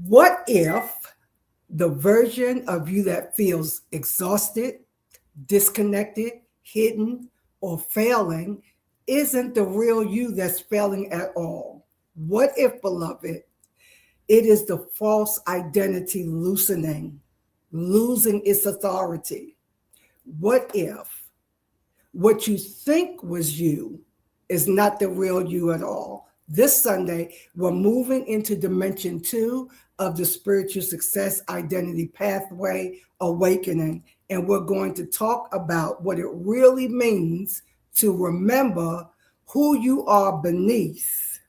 What if the version of you that feels exhausted, disconnected, hidden, or failing isn't the real you that's failing at all? What if, beloved, it is the false identity loosening, losing its authority? What if what you think was you is not the real you at all? This Sunday, we're moving into dimension 2 of the spiritual success identity pathway awakening. And we're going to talk about what it really means to remember who you are beneath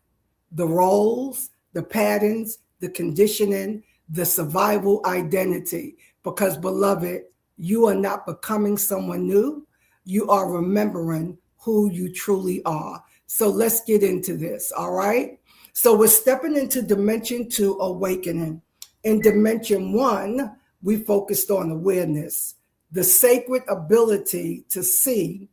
the roles, the patterns, the conditioning, the survival identity. Because, beloved, you are not becoming someone new. You are remembering who you truly are. So let's get into this, all right? So we're stepping into dimension 2 awakening. In dimension 1, we focused on awareness, the sacred ability to see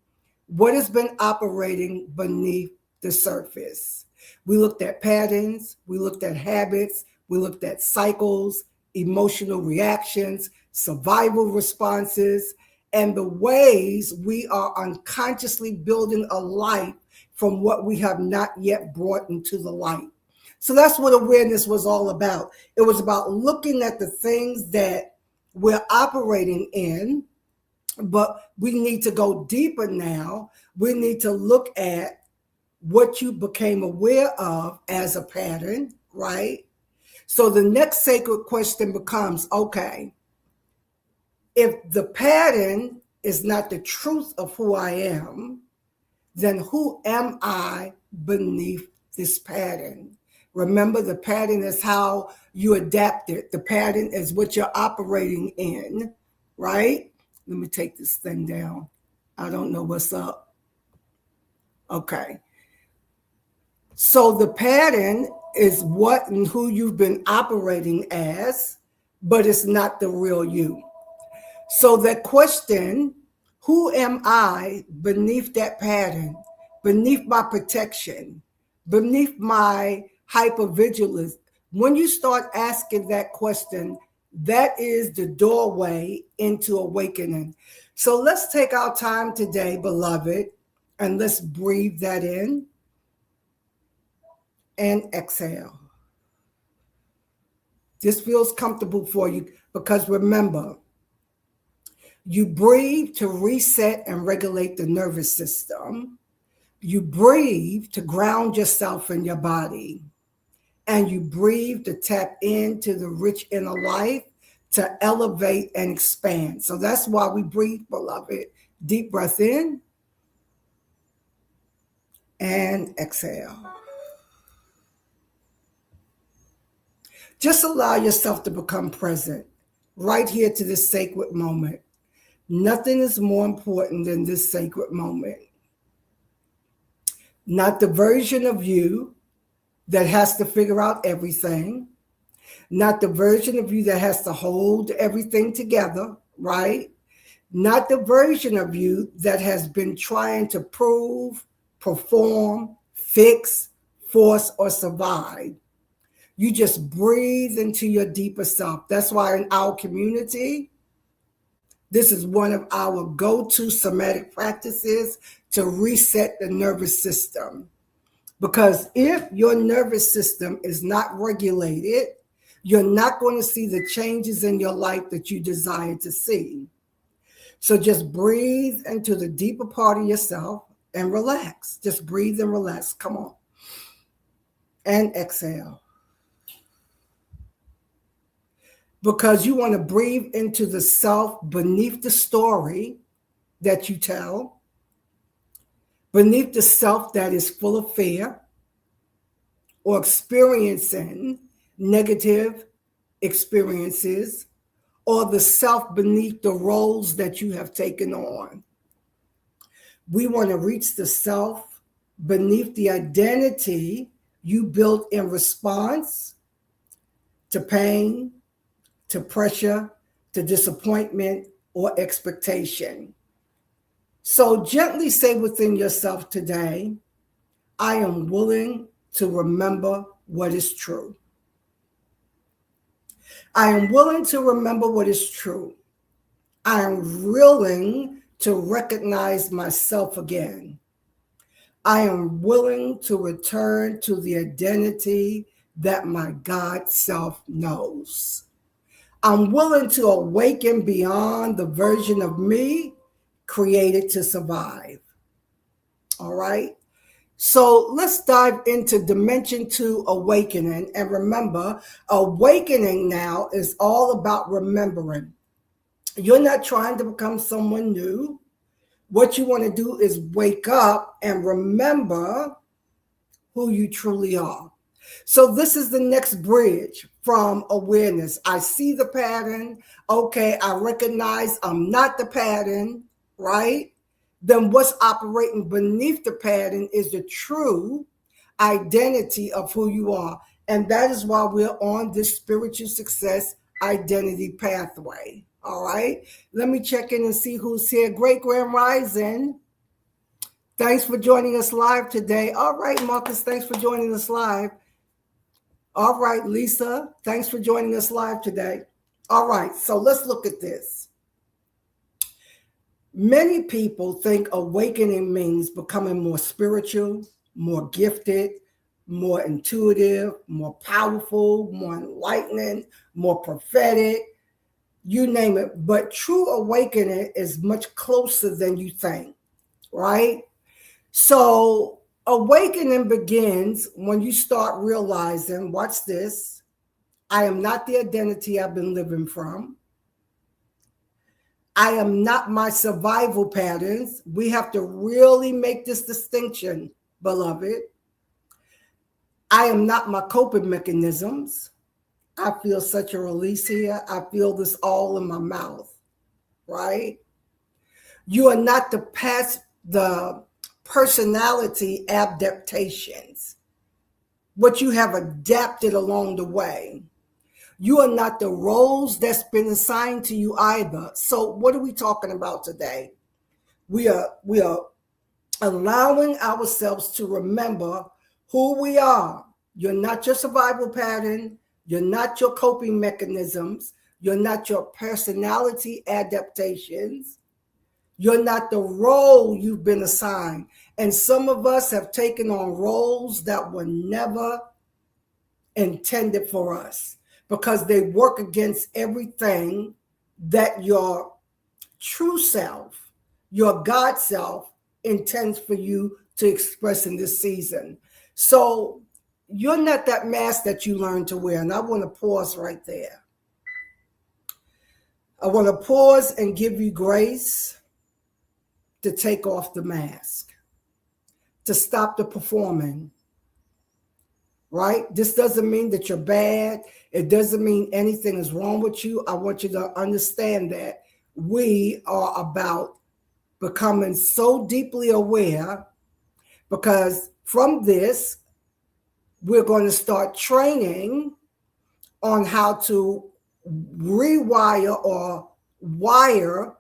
what has been operating beneath the surface. We looked at patterns, we looked at habits, we looked at cycles, emotional reactions, survival responses, and the ways we are unconsciously building a life from what we have not yet brought into the light. So that's what awareness was all about. It was about looking at the things that we're operating in, but we need to go deeper now. We need to look at what you became aware of as a pattern, right? So the next sacred question becomes, okay, if the pattern is not the truth of who I am, then who am I beneath this pattern? Remember, the pattern is how you adapt it. The pattern is what you're operating in, right? Let me take this thing down. I don't know what's up. Okay. So the pattern is what and who you've been operating as, but it's not the real you. So that question, who am I beneath that pattern, beneath my protection, beneath my hypervigilance? When you start asking that question, that is the doorway into awakening. So let's take our time today, beloved, and let's breathe that in and exhale. This feels comfortable for you because remember, you breathe to reset and regulate the nervous system. You breathe to ground yourself in your body. And you breathe to tap into the rich inner life, to elevate and expand. So that's why we breathe, beloved. Deep breath in and exhale. Just allow yourself to become present right here to this sacred moment. Nothing is more important than this sacred moment. Not the version of you that has to figure out everything, not the version of you that has to hold everything together, right? Not the version of you that has been trying to prove, perform, fix, force, or survive. You just breathe into your deeper self. That's why in our community, this is one of our go-to somatic practices to reset the nervous system. Because if your nervous system is not regulated, you're not going to see the changes in your life that you desire to see. So just breathe into the deeper part of yourself and relax. Just breathe and relax. Come on. And exhale. Because you want to breathe into the self beneath the story that you tell, beneath the self that is full of fear or experiencing negative experiences, or the self beneath the roles that you have taken on. We want to reach the self beneath the identity you built in response to pain, to pressure, to disappointment, or expectation. So gently say within yourself today, I am willing to remember what is true. I am willing to remember what is true. I am willing to recognize myself again. I am willing to return to the identity that my God self knows. I'm willing to awaken beyond the version of me created to survive. All right. So let's dive into Dimension 2 Awakening. And remember, awakening now is all about remembering. You're not trying to become someone new. What you want to do is wake up and remember who you truly are. So this is the next bridge from awareness. I see the pattern. Okay, I recognize I'm not the pattern, right? Then what's operating beneath the pattern is the true identity of who you are. And that is why we're on this spiritual success identity pathway. All right. Let me check in and see who's here. Great Grand Rising. Thanks for joining us live today. All right, Marcus, thanks for joining us live. All right, Lisa, thanks for joining us live today. All right, so let's look at this. Many people think awakening means becoming more spiritual, more gifted, more intuitive, more powerful, more enlightening, more prophetic, you name it. But true awakening is much closer than you think, right? So awakening begins when you start realizing, watch this, I am not the identity I've been living from. I am not my survival patterns. We have to really make this distinction, beloved. I am not my coping mechanisms. I feel such a release here. I feel this all in my mouth, right? You are not the personality adaptations, what you have adapted along the way. You are not the roles that's been assigned to you either. So what are we talking about today? We are allowing ourselves to remember who we are. You're not your survival pattern. You're not your coping mechanisms. You're not your personality adaptations. You're not the role you've been assigned. And some of us have taken on roles that were never intended for us because they work against everything that your true self, your God self, intends for you to express in this season. So you're not that mask that you learned to wear. And I want to pause right there. I want to pause and give you grace to take off the mask, to stop the performing, right? This doesn't mean that you're bad. It doesn't mean anything is wrong with you. I want you to understand that we are about becoming so deeply aware, because from this, we're going to start training on how to rewire or wire,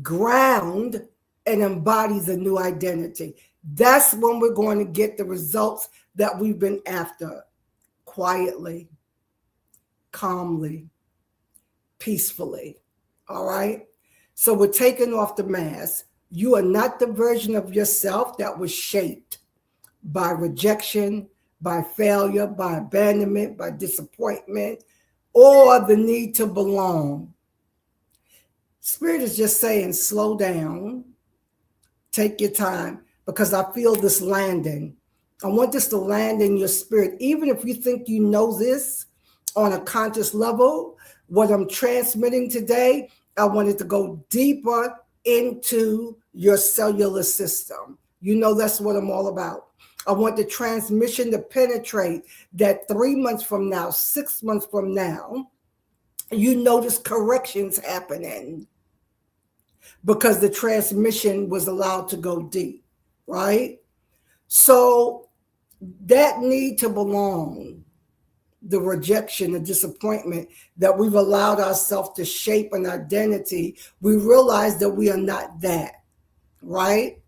ground, and embody the new identity. That's when we're going to get the results that we've been after, quietly, calmly, peacefully. All right? So we're taking off the mask. You are not the version of yourself that was shaped by rejection, by failure, by abandonment, by disappointment, or the need to belong. Spirit is just saying, slow down, take your time, because I feel this landing. I want this to land in your spirit. Even if you think you know this on a conscious level, what I'm transmitting today, I want it to go deeper into your cellular system. You know, that's what I'm all about. I want the transmission to penetrate that 3 months from now, 6 months from now, you notice corrections happening because the transmission was allowed to go deep, right? So that need to belong, the rejection, the disappointment that we've allowed ourselves to shape an identity, we realize that we are not that, right?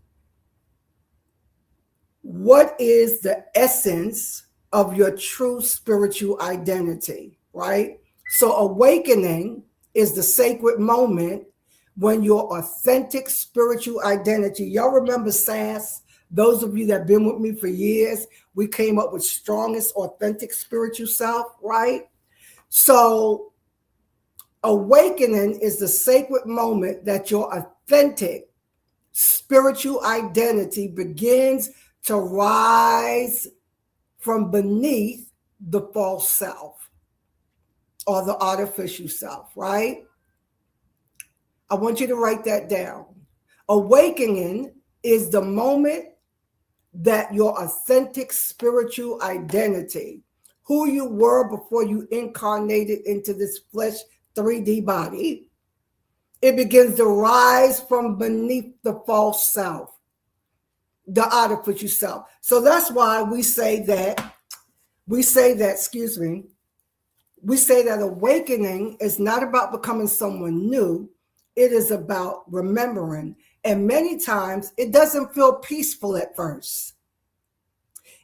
What is the essence of your true spiritual identity? right? So awakening is the sacred moment when your authentic spiritual identity, y'all remember SAS? Those of you that have been with me for years, we came up with strongest authentic spiritual self, right? So awakening is the sacred moment that your authentic spiritual identity begins to rise from beneath the false self or the artificial self, right? I want you to write that down. Awakening is the moment that your authentic spiritual identity, who you were before you incarnated into this flesh 3D body, it begins to rise from beneath the false self, the artificial self. So that's why we say that awakening is not about becoming someone new. It is about remembering. And many times it doesn't feel peaceful at first.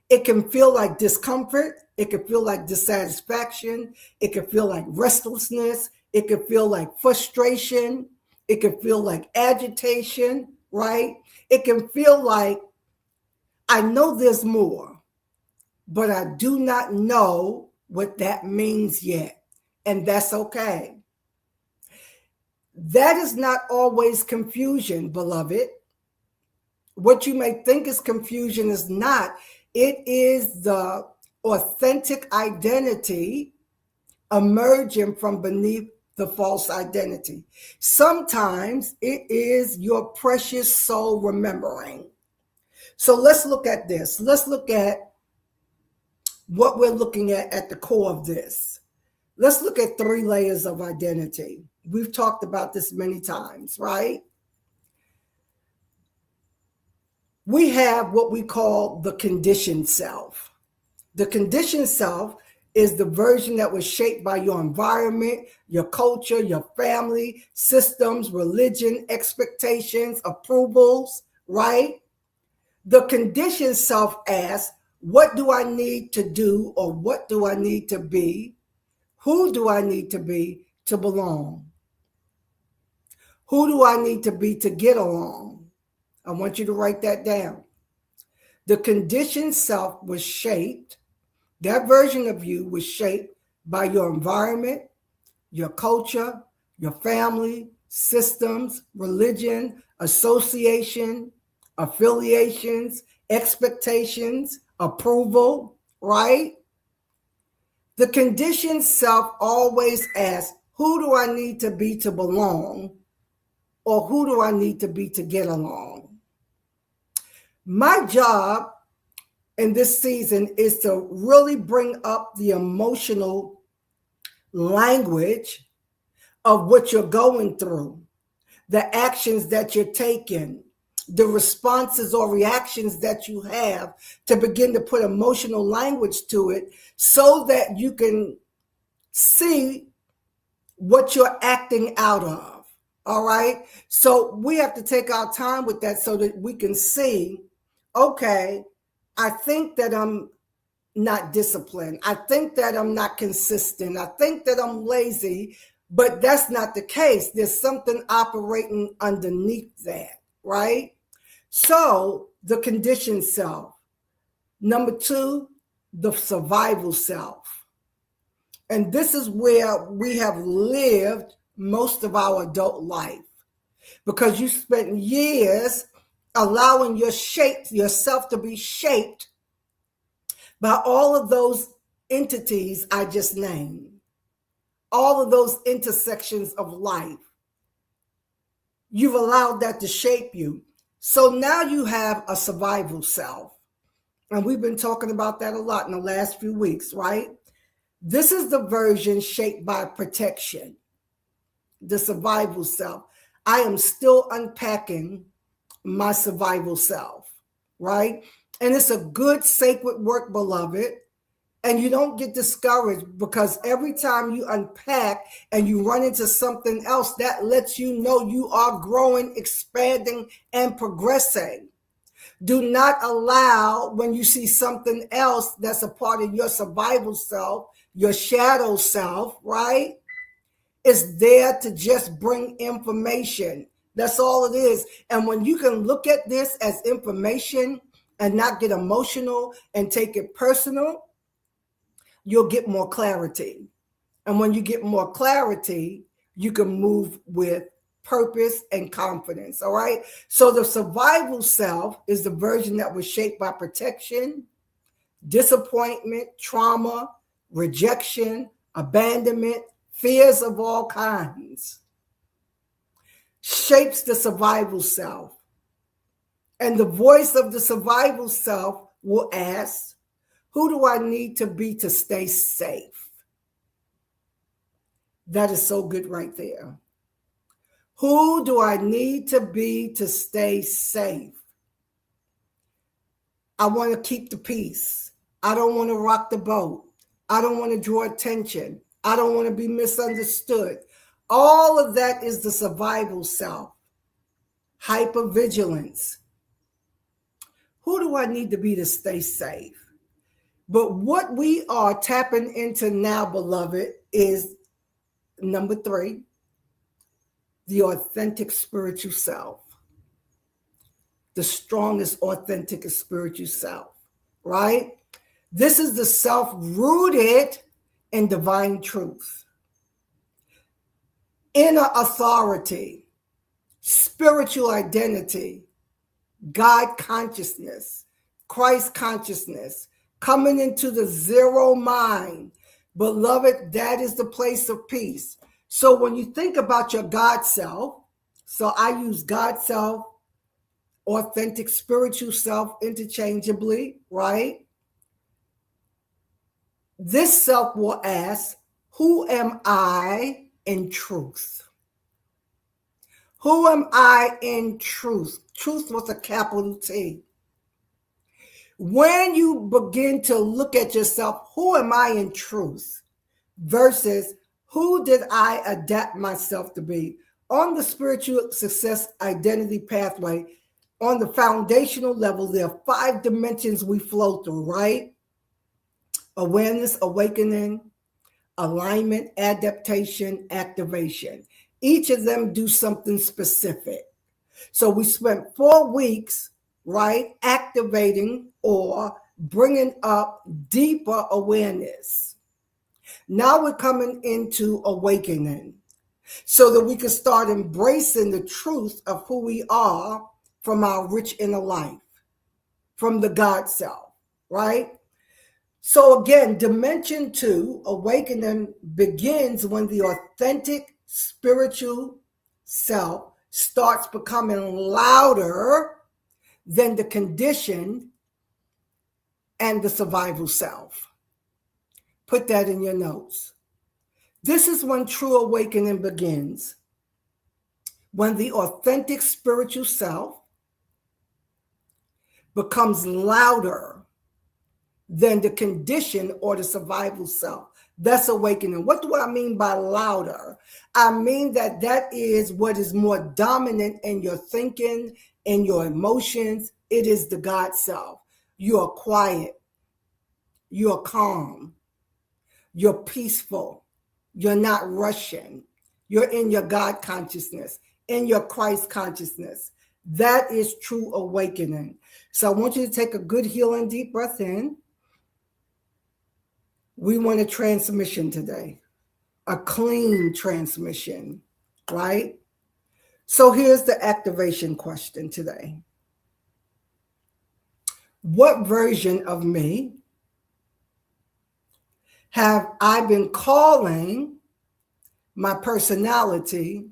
It can feel like discomfort. It can feel like dissatisfaction. It can feel like restlessness. It can feel like frustration. It can feel like agitation, right? It can feel like, I know there's more, but I do not know what that means yet. And that's okay. That is not always confusion, beloved. What you may think is confusion is not. It is the authentic identity emerging from beneath the false identity. Sometimes it is your precious soul remembering. So let's look at this. Let's look at what we're looking at the core of this. Let's look at 3 layers of identity. We've talked about this many times, right? We have what we call the conditioned self. The conditioned self is the version that was shaped by your environment, your culture, your family, systems, religion, expectations, approvals, right? The conditioned self asks, what do I need to do, or what do I need to be? Who do I need to be to belong? Who do I need to be to get along? I want you to write that down. The conditioned self was shaped, that version of you was shaped by your environment, your culture, your family, systems, religion, association, affiliations, expectations, approval, right? The conditioned self always asks, who do I need to be to belong? Or who do I need to be to get along? My job in this season is to really bring up the emotional language of what you're going through, the actions that you're taking, the responses or reactions that you have, to begin to put emotional language to it so that you can see what you're acting out of. All right. So we have to take our time with that so that we can see, okay, I think that I'm not disciplined. I think that I'm not consistent. I think that I'm lazy, but that's not the case. There's something operating underneath that, right? So the conditioned self. Number 2, the survival self. And this is where we have lived most of our adult life, because you spent years allowing yourself to be shaped by all of those entities I just named, all of those intersections of life. You've allowed that to shape you. So now you have a survival self. And we've been talking about that a lot in the last few weeks, right? This is the version shaped by protection, the survival self. I am still unpacking my survival self, right? And it's a good sacred work, beloved. And you don't get discouraged, because every time you unpack and you run into something else, that lets you know you are growing, expanding, and progressing. Do not allow when you see something else that's a part of your survival self, your shadow self, right? It's there to just bring information. That's all it is. And when you can look at this as information and not get emotional and take it personal, you'll get more clarity. And when you get more clarity, you can move with purpose and confidence. All right. So the survival self is the version that was shaped by protection, disappointment, trauma, rejection, abandonment, fears of all kinds. Shapes the survival self. And the voice of the survival self will ask, who do I need to be to stay safe? That is so good right there. Who do I need to be to stay safe? I want to keep the peace. I don't want to rock the boat. I don't want to draw attention. I don't want to be misunderstood. All of that is the survival self. Hypervigilance. Who do I need to be to stay safe? But what we are tapping into now, beloved, is number 3, the authentic spiritual self. The strongest authentic spiritual self, right? This is the self rooted in divine truth, inner authority, spiritual identity, God consciousness, Christ consciousness, coming into the zero mind. Beloved, that is the place of peace. So when you think about your God self, so I use God self, authentic spiritual self interchangeably, right? This self will ask, who am I in truth? Who am I in truth? Truth with a capital T. When you begin to look at yourself, who am I in truth? Versus who did I adapt myself to be? On the spiritual success identity pathway, on the foundational level, there are 5 dimensions we flow through, right? Awareness, awakening, alignment, adaptation, activation. Each of them do something specific. So we spent 4 weeks, right, activating or bringing up deeper awareness. Now we're coming into awakening so that we can start embracing the truth of who we are from our rich inner life, from the God self, right? So again, dimension 2, awakening, begins when the authentic spiritual self starts becoming louder than the conditioned and the survival self. Put that in your notes. This is when true awakening begins, when the authentic spiritual self becomes louder than the condition or the survival self. That's awakening. What do I mean by louder? I mean that is what is more dominant in your thinking, in your emotions. It is the God self. You are quiet. You're calm. You're peaceful. You're not rushing. You're in your God consciousness, in your Christ consciousness. That is true awakening. So I want you to take a good healing deep breath in. We want a transmission today, a clean transmission, right? So here's the activation question today. What version of me have I been calling my personality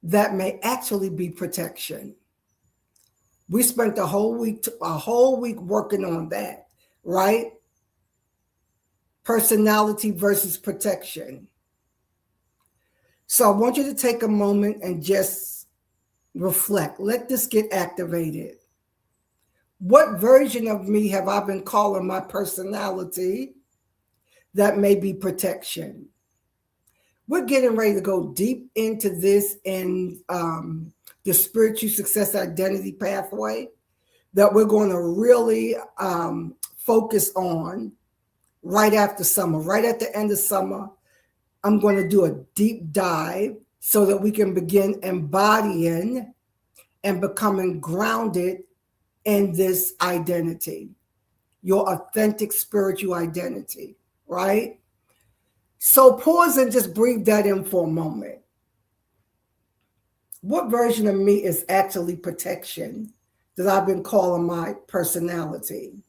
that may actually be protection? We spent a whole week working on that, right? Personality versus protection. So I want you to take a moment and just reflect. Let this get activated. What version of me have I been calling my personality that may be protection? We're getting ready to go deep into this in the spiritual success identity pathway. that we're going to really focus on right after summer. Right at the end of summer, I'm going to do a deep dive so that we can begin embodying and becoming grounded in this identity, your authentic spiritual identity, right? So pause and just breathe that in for a moment. What version of me is actually protection that I've been calling my personality?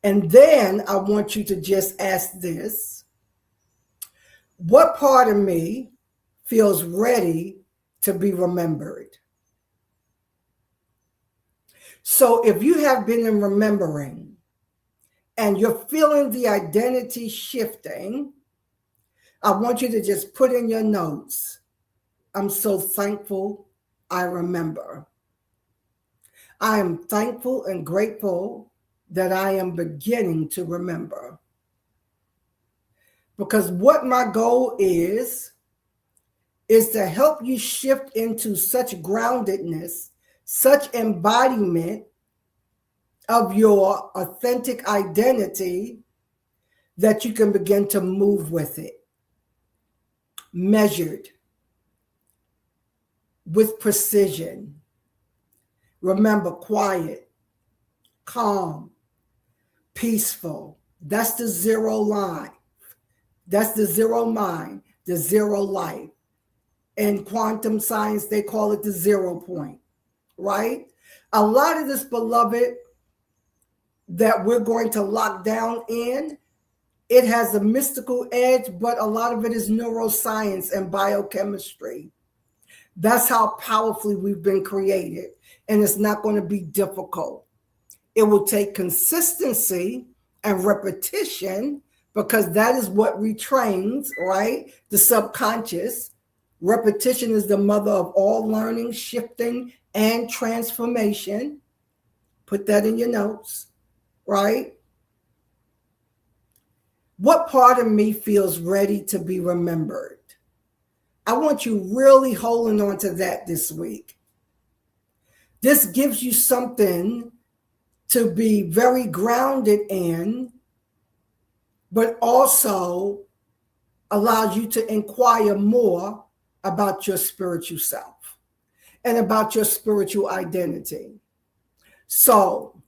And then I want you to just ask this: what part of me feels ready to be remembered? So if you have been in remembering and you're feeling the identity shifting, I want you to just put in your notes, I'm so thankful I remember. I am thankful and grateful that I am beginning to remember. Because what my goal is to help you shift into such groundedness, such embodiment of your authentic identity that you can begin to move with it, measured, with precision. Remember, quiet, calm, peaceful. That's the zero line. That's the zero mind, the zero life. In quantum science, they call it the 0 point, right? A lot of this, beloved, that we're going to lock down in, it has a mystical edge, but a lot of it is neuroscience and biochemistry. That's how powerfully we've been created, and it's not going to be difficult. It will take consistency and repetition, because that is what retrains, right? The subconscious. Repetition is the mother of all learning, shifting, and transformation. Put that in your notes, right? What part of me feels ready to be remembered? I want you really holding on to that this week. This gives you something to be very grounded in, but also allows you to inquire more about your spiritual self and about your spiritual identity. So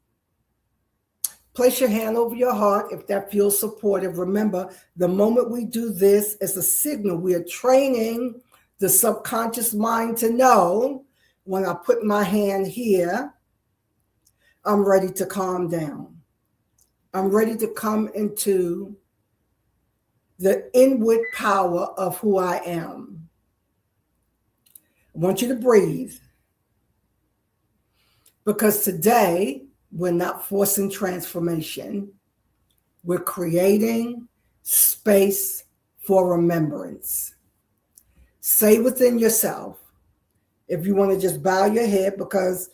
place your hand over your heart if that feels supportive. Remember, the moment we do this, it's a signal. We are training the subconscious mind to know when I put my hand here, I'm ready to calm down. I'm ready to come into the inward power of who I am. I want you to breathe, because today we're not forcing transformation. We're creating space for remembrance. Say within yourself, if you want to just bow your head, because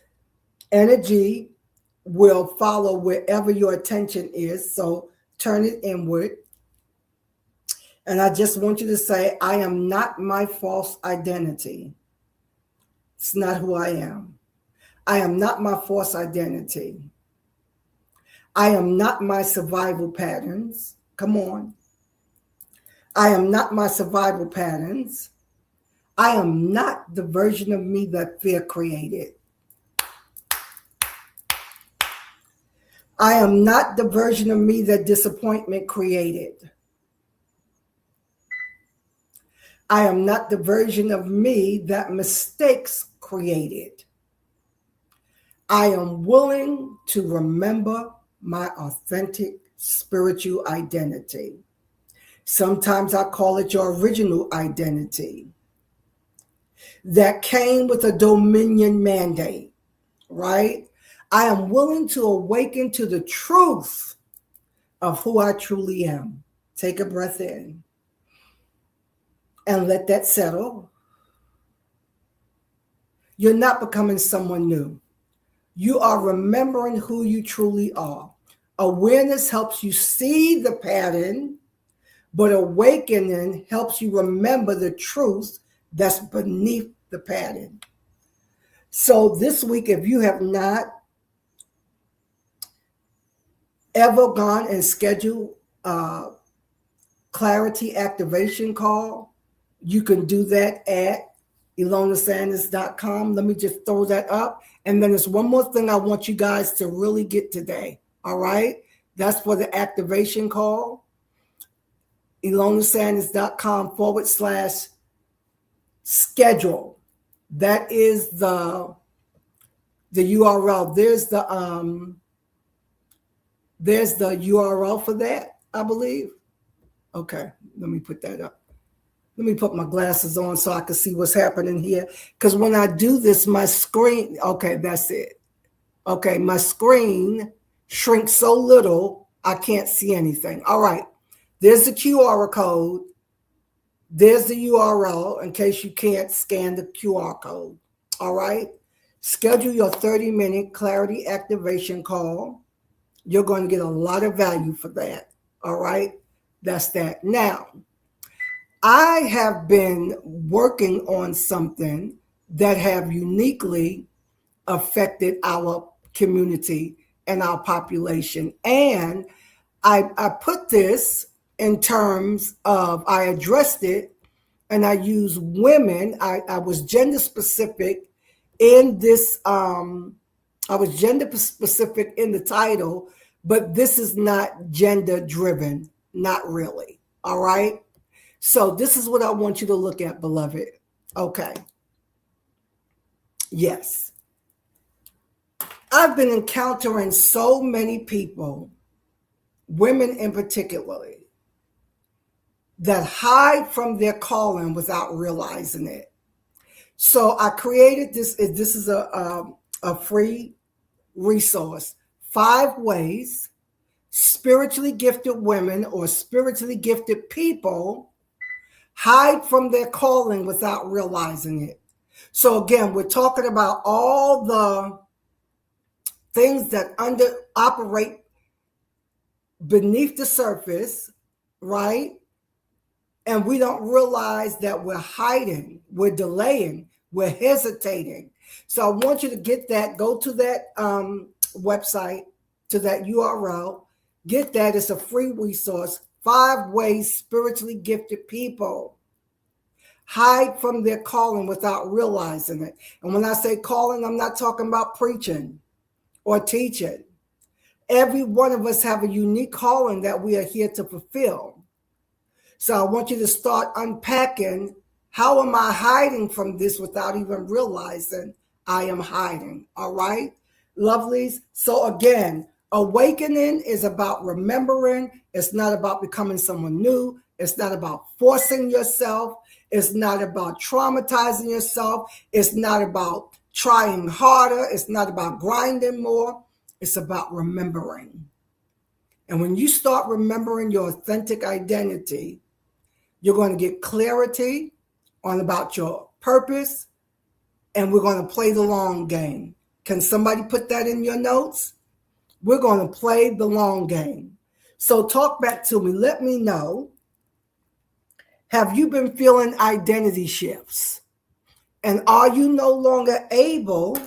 energy will follow wherever your attention is. So turn it inward. And I just want you to say, I am not my false identity. It's not who I am. I am not my false identity. I am not my survival patterns. Come on. I am not my survival patterns. I am not the version of me that fear created. I am not the version of me that disappointment created. I am not the version of me that mistakes created. I am willing to remember my authentic spiritual identity. Sometimes I call it your original identity that came with a dominion mandate, right? I am willing to awaken to the truth of who I truly am. Take a breath in and let that settle. You're not becoming someone new. You are remembering who you truly are. Awareness helps you see the pattern, but awakening helps you remember the truth that's beneath the pattern. So this week, if you have not ever gone and scheduled a clarity activation call, you can do that at ilonasanders.com. Let me just throw that up. And then there's one more thing I want you guys to really get today. All right. That's for the activation call. ilonasanders.com/schedule. That is the URL. There's the URL for that, I believe. Okay, let me put that up. Let me put my glasses on so I can see what's happening here. Because when I do this, my screen, okay, that's it. Okay, my screen shrinks so little, I can't see anything. All right, there's the QR code. There's the URL in case you can't scan the QR code. All right, schedule your 30-minute clarity activation call. You're going to get a lot of value for that. All right, that's that. Now, I have been working on something that have uniquely affected our community and our population. And I put this in terms of, I addressed it and I use women. I was gender specific in this. I was gender specific in the title, but this is not gender driven. Not really. All right. So this is what I want you to look at, beloved. Okay. Yes. I've been encountering so many people, women in particular, that hide from their calling without realizing it. So I created this. This is a free resource. 5 ways spiritually gifted women or spiritually gifted people hide from their calling without realizing it. So again, we're talking about all the things that operate beneath the surface, right? And we don't realize that we're hiding, we're delaying, we're hesitating. So I want you to get that, go to that website, to that URL, get that. It's a free resource. 5 ways spiritually gifted people hide from their calling without realizing it. And when I say calling, I'm not talking about preaching or teaching. Every one of us have a unique calling that we are here to fulfill. So I want you to start unpacking, how am I hiding from this without even realizing I am hiding? All right, lovelies. So again, awakening is about remembering. It's not about becoming someone new. It's not about forcing yourself. It's not about traumatizing yourself. It's not about trying harder. It's not about grinding more. It's about remembering. And when you start remembering your authentic identity, you're going to get clarity on about your purpose, and we're going to play the long game. Can somebody put that in your notes? We're going to play the long game. So talk back to me. Let me know. Have you been feeling identity shifts? And are you no longer able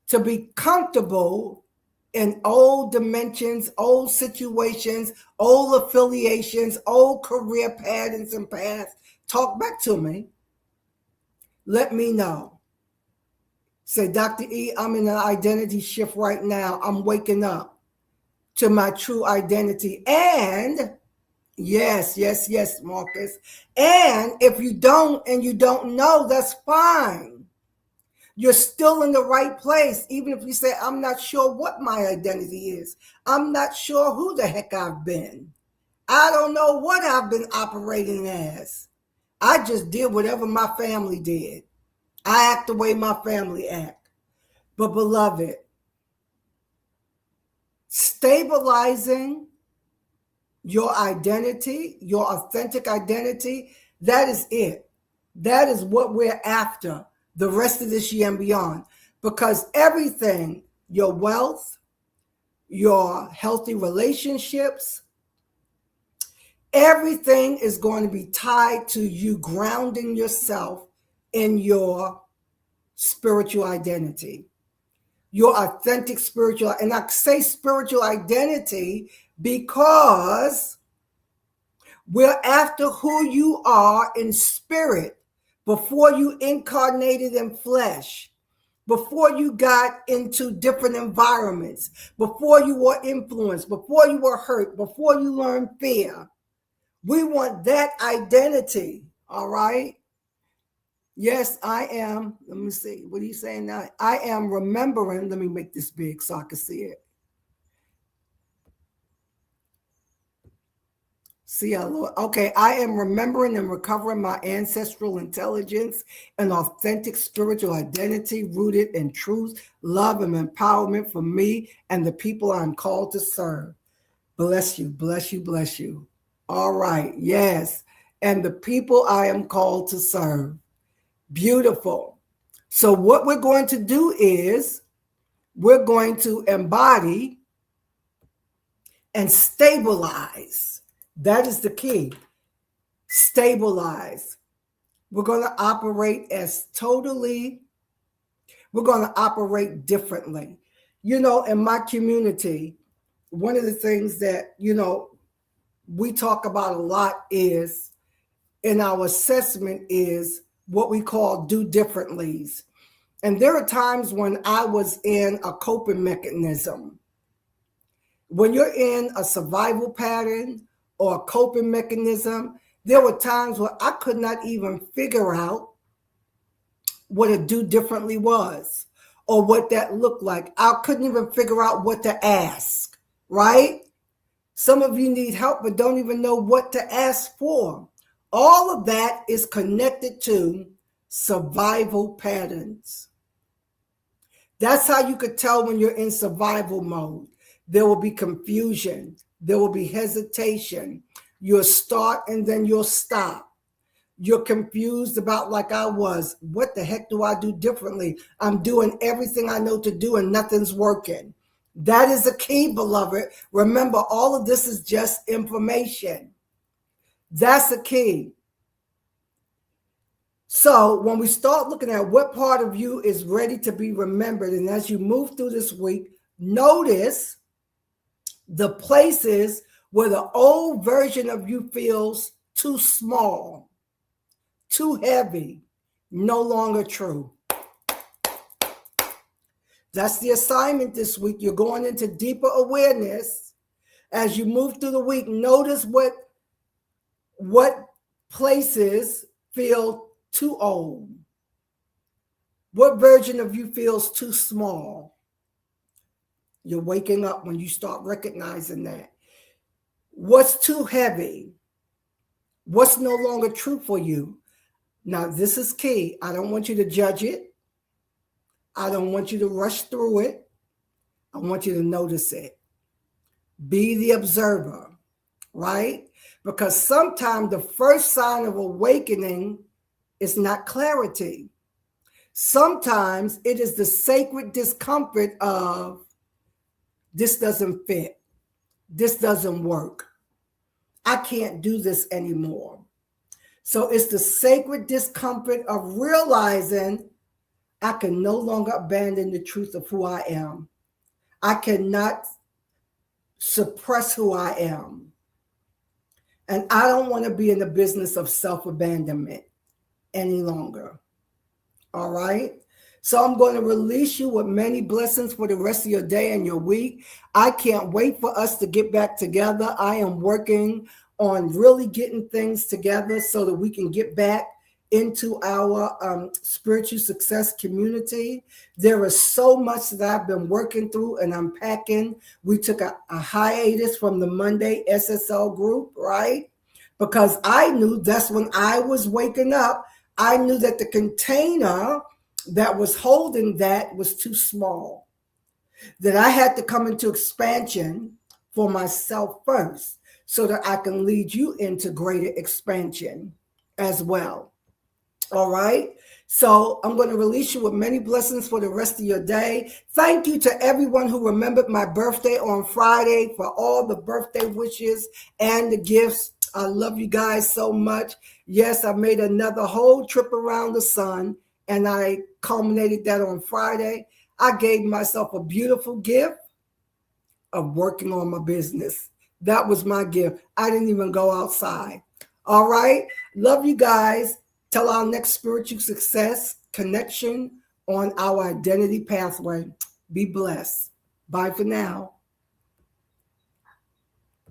to be comfortable in old dimensions, old situations, old affiliations, old career patterns and paths? Talk back to me. Let me know. Say, Dr. E, I'm in an identity shift right now. I'm waking up to my true identity. And yes, Marcus. And if you don't and you don't know, that's fine. You're still in the right place. Even if you say, I'm not sure what my identity is. I'm not sure who the heck I've been. I don't know what I've been operating as. I just did whatever my family did. I act the way my family act. But beloved, stabilizing your identity, your authentic identity, that is it. That is what we're after the rest of this year and beyond. Because everything, your wealth, your healthy relationships, everything is going to be tied to you grounding yourself in your spiritual identity. Your authentic spiritual, and I say spiritual identity because we're after who you are in spirit before you incarnated in flesh, before you got into different environments, before you were influenced, before you were hurt, before you learned fear. We want that identity, all right? Yes, I am. Let me see. What are you saying now? I am remembering. Let me make this big so I can see it. See, okay, I am remembering and recovering my ancestral intelligence and authentic spiritual identity rooted in truth, love, and empowerment for me and the people I'm called to serve. Bless you, bless you, bless you. All right, yes. And the people I am called to serve. Beautiful. So what we're going to do is we're going to embody and stabilize. That is the key. Stabilize. We're going to operate we're going to operate differently. You know, in my community, one of the things that, you know, we talk about a lot is in our assessment is what we call do differently's. And there are times when I was in a coping mechanism. When you're in a survival pattern or a coping mechanism, there were times where I could not even figure out what a do differently was or what that looked like. I couldn't even figure out what to ask, right? Some of you need help but don't even know what to ask for. All of that is connected to survival patterns. That's how you could tell when you're in survival mode. There will be confusion. There will be hesitation. You'll start and then you'll stop. You're confused about, like I was, what the heck do I do differently? I'm doing everything I know to do and nothing's working. That is the key, beloved. Remember, all of this is just information. That's the key. So when we start looking at what part of you is ready to be remembered, and as you move through this week, notice the places where the old version of you feels too small, too heavy, no longer true. That's the assignment this week. You're going into deeper awareness. As you move through the week, notice what places feel too old. What version of you feels too small? You're waking up when you start recognizing that. What's too heavy? What's no longer true for you? Now, this is key. I don't want you to judge it. I don't want you to rush through it. I want you to notice it. Be the observer, right? Because sometimes the first sign of awakening is not clarity. Sometimes it is the sacred discomfort of this doesn't fit. This doesn't work. I can't do this anymore. So it's the sacred discomfort of realizing I can no longer abandon the truth of who I am. I cannot suppress who I am. And I don't want to be in the business of self-abandonment any longer. All right? So I'm going to release you with many blessings for the rest of your day and your week. I can't wait for us to get back together. I am working on really getting things together so that we can get back into our spiritual success community. There is so much that I've been working through and unpacking. We took a hiatus from the Monday SSL group, right? Because I knew that's when I was waking up. I knew that the container that was holding that was too small, that I had to come into expansion for myself first so that I can lead you into greater expansion as well. All right. So I'm going to release you with many blessings for the rest of your day. Thank you to everyone who remembered my birthday on Friday for all the birthday wishes and the gifts. I love you guys so much. Yes, I made another whole trip around the sun and I culminated that on Friday. I gave myself a beautiful gift of working on my business. That was my gift. I didn't even go outside. All right. Love you guys. Till our next spiritual success connection on our identity pathway. Be blessed. Bye for now.